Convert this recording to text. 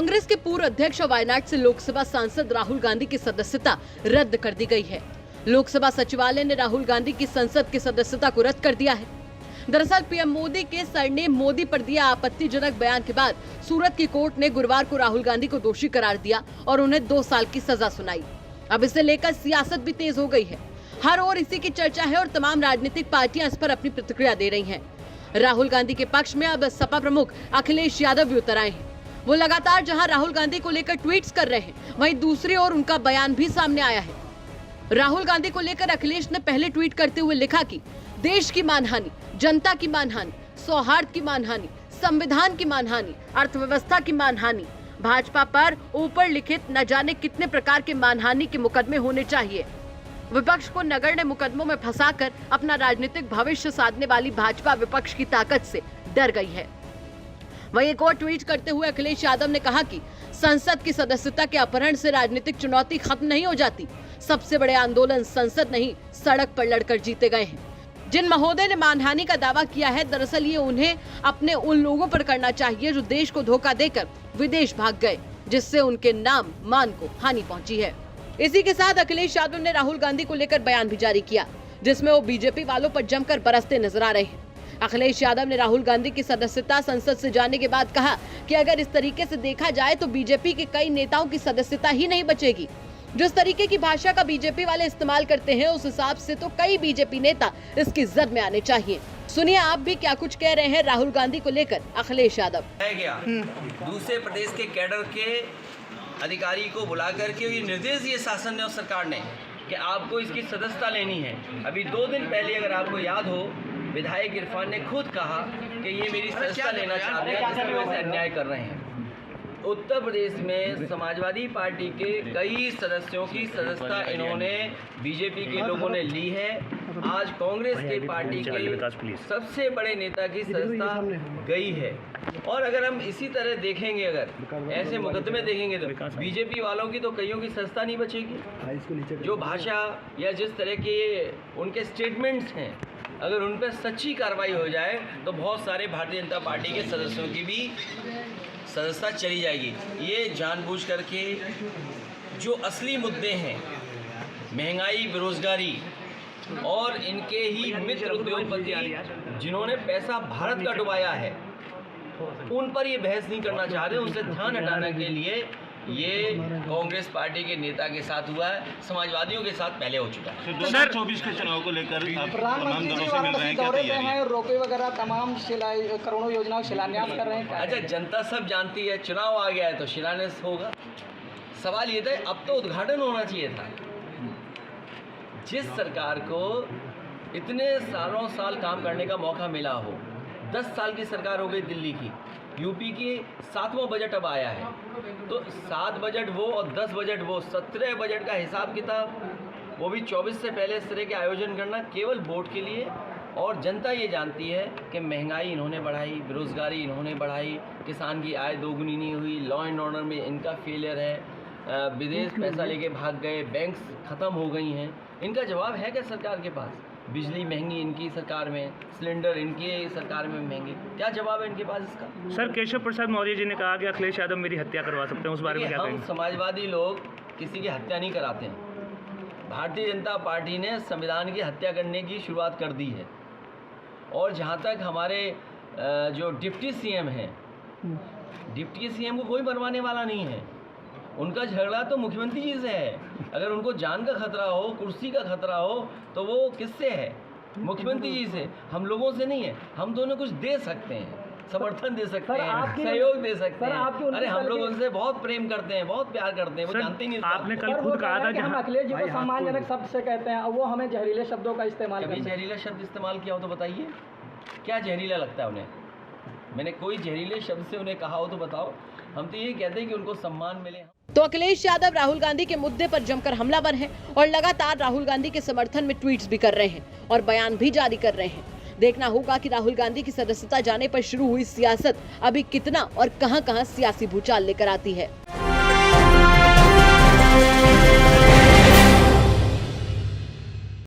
कांग्रेस के पूर्व अध्यक्ष और वायनाड से लोकसभा सांसद राहुल गांधी की सदस्यता रद्द कर दी गई है। लोकसभा सचिवालय ने राहुल गांधी की संसद की सदस्यता को रद्द कर दिया है। दरअसल पीएम मोदी के सरनेम मोदी पर दिया आपत्तिजनक बयान के बाद सूरत की कोर्ट ने गुरुवार को राहुल गांधी को दोषी करार दिया और उन्हें 2 साल की सजा सुनाई। अब इसे लेकर सियासत भी तेज हो गई है। हर ओर इसी की चर्चा है और तमाम राजनीतिक पार्टियां इस पर अपनी प्रतिक्रिया दे रही हैं। राहुल गांधी के पक्ष में अब सपा प्रमुख अखिलेश यादव भी उतर आए हैं। वो लगातार जहां राहुल गांधी को लेकर ट्वीट्स कर रहे हैं, वहीं दूसरी ओर उनका बयान भी सामने आया है। राहुल गांधी को लेकर अखिलेश ने पहले ट्वीट करते हुए लिखा कि देश की मानहानि, जनता की मानहानि, सौहार्द की मानहानि, संविधान की मानहानि, अर्थव्यवस्था की मानहानि, भाजपा पर ऊपर लिखित न जाने कितने प्रकार के मानहानि के मुकदमे होने चाहिए। विपक्ष को नगण्य मुकदमों में फंसाकर अपना राजनीतिक भविष्य साधने वाली भाजपा विपक्ष की ताकत से डर गई है। वहीं एक और ट्वीट करते हुए अखिलेश यादव ने कहा कि संसद की सदस्यता के अपहरण से राजनीतिक चुनौती खत्म नहीं हो जाती। सबसे बड़े आंदोलन संसद नहीं, सड़क पर लड़कर जीते गए हैं। जिन महोदय ने मानहानि का दावा किया है, दरअसल ये उन्हें अपने उन लोगों पर करना चाहिए जो देश को धोखा देकर विदेश भाग गए, जिससे उनके नाम मान को हानि पहुंची है। इसी के साथ अखिलेश यादव ने राहुल गांधी को लेकर बयान भी जारी किया, जिसमें वो बीजेपी वालों पर जमकर बरसते नजर आ रहे हैं। अखिलेश यादव ने राहुल गांधी की सदस्यता संसद से जाने के बाद कहा कि अगर इस तरीके से देखा जाए तो बीजेपी के कई नेताओं की सदस्यता ही नहीं बचेगी। जिस तरीके की भाषा का बीजेपी वाले इस्तेमाल करते हैं, उस हिसाब से तो कई बीजेपी नेता इसकी जद में आने चाहिए। सुनिए आप भी क्या कुछ कह रहे हैं राहुल गांधी को लेकर अखिलेश यादव। दूसरे प्रदेश के कैडर के अधिकारी को बुला करके ये निर्देश दिए शासन ने और सरकार ने कि आपको इसकी सदस्यता लेनी है। अभी 2 दिन पहले अगर आपको याद हो, विधायक इरफान ने खुद कहा कि ये मेरी सदस्यता लेना चाहते हैं, जिसकी वजह से अन्याय कर रहे हैं। उत्तर प्रदेश में समाजवादी पार्टी के कई सदस्यों की सदस्यता इन्होंने बीजेपी के लोगों ने ली है। आज कांग्रेस के पार्टी के सबसे बड़े नेता की सदस्यता गई है। और अगर हम इसी तरह देखेंगे, अगर ऐसे मुकदमे देखेंगे तो बीजेपी वालों की तो कईयों की सदस्यता नहीं बचेगी। जो भाषा या जिस तरह के उनके स्टेटमेंट्स हैं, अगर उन पर सच्ची कार्रवाई हो जाए तो बहुत सारे भारतीय जनता पार्टी के सदस्यों की भी सदस्यता चली जाएगी। ये जानबूझ करके जो असली मुद्दे हैं, महंगाई, बेरोजगारी और इनके ही मित्र उद्योगपति जिन्होंने पैसा भारत का डुबाया है, उन पर ये बहस नहीं करना चाह रहे। उनसे ध्यान हटाने के लिए ये कांग्रेस पार्टी के नेता के साथ हुआ है, समाजवादियों के साथ पहले हो चुका है। 2024 के चुनाव को लेकर तमाम दलों से मिल रहे हैं, क्या तैयारी है? रोपवे वगैरह तमाम करोड़ों योजनाओं शिलान्यास कर रहे हैं। अच्छा, जनता सब जानती है, चुनाव आ गया है तो शिलान्यास होगा। सवाल ये था, अब तो उद्घाटन होना चाहिए था। जिस सरकार को इतने साल काम करने का मौका मिला हो, 10 साल की सरकार हो गई दिल्ली की, यूपी की 7वां बजट अब आया है, तो 7 बजट वो और 10 बजट वो, 17 बजट का हिसाब किताब, वो भी 24 से पहले इस तरह के आयोजन करना केवल वोट के लिए। और जनता ये जानती है कि महंगाई इन्होंने बढ़ाई, बेरोजगारी इन्होंने बढ़ाई, किसान की आय दोगुनी नहीं हुई, लॉ एंड ऑर्डर में इनका फेलियर है, विदेश पैसा लेके भाग गए, बैंक्स ख़त्म हो गई हैं। इनका जवाब है क्या सरकार के पास? बिजली महंगी इनकी सरकार में, सिलेंडर इनकी सरकार में महंगे, क्या जवाब है इनके पास इसका? सर, केशव प्रसाद मौर्य जी ने कहा कि अखिलेश यादव मेरी हत्या करवा सकते हैं, उस बारे में क्या कहेंगे? हम समाजवादी लोग किसी की हत्या नहीं कराते हैं। भारतीय जनता पार्टी ने संविधान की हत्या करने की शुरुआत कर दी है। और जहाँ तक हमारे जो डिप्टी सीएम हैं, डिप्टी सीएम को कोई मरवाने वाला नहीं है। उनका झगड़ा तो मुख्यमंत्री जी से है। अगर उनको जान का खतरा हो, कुर्सी का खतरा हो, तो वो किससे है? मुख्यमंत्री जी से, हम लोगों से नहीं है। हम दोनों कुछ दे सकते हैं, समर्थन दे सकते हैं, सहयोग दे सकते हैं। अरे हम लोग उनसे बहुत प्रेम करते हैं, बहुत प्यार करते हैं, वो जानते नहीं। आपने कल खुद कहा था कि हम अखिलेश जी को सम्मानजनक शब्द से कहते हैं, और वो हमें जहरीले शब्दों का इस्तेमाल करते हैं। जहरीला शब्द इस्तेमाल किया हो तो बताइए, क्या जहरीला लगता है उन्हें? मैंने कोई जहरीले शब्द से उन्हें कहा हो तो बताओ। हम तो ये कहते हैं कि उनको सम्मान मिले। तो अखिलेश यादव राहुल गांधी के मुद्दे पर जमकर हमलावर हैं और लगातार राहुल गांधी के समर्थन में ट्वीट्स भी कर रहे हैं और बयान भी जारी कर रहे हैं। देखना होगा कि राहुल गांधी की सदस्यता जाने पर शुरू हुई सियासत अभी कितना और कहां-कहां सियासी भूचाल लेकर आती है।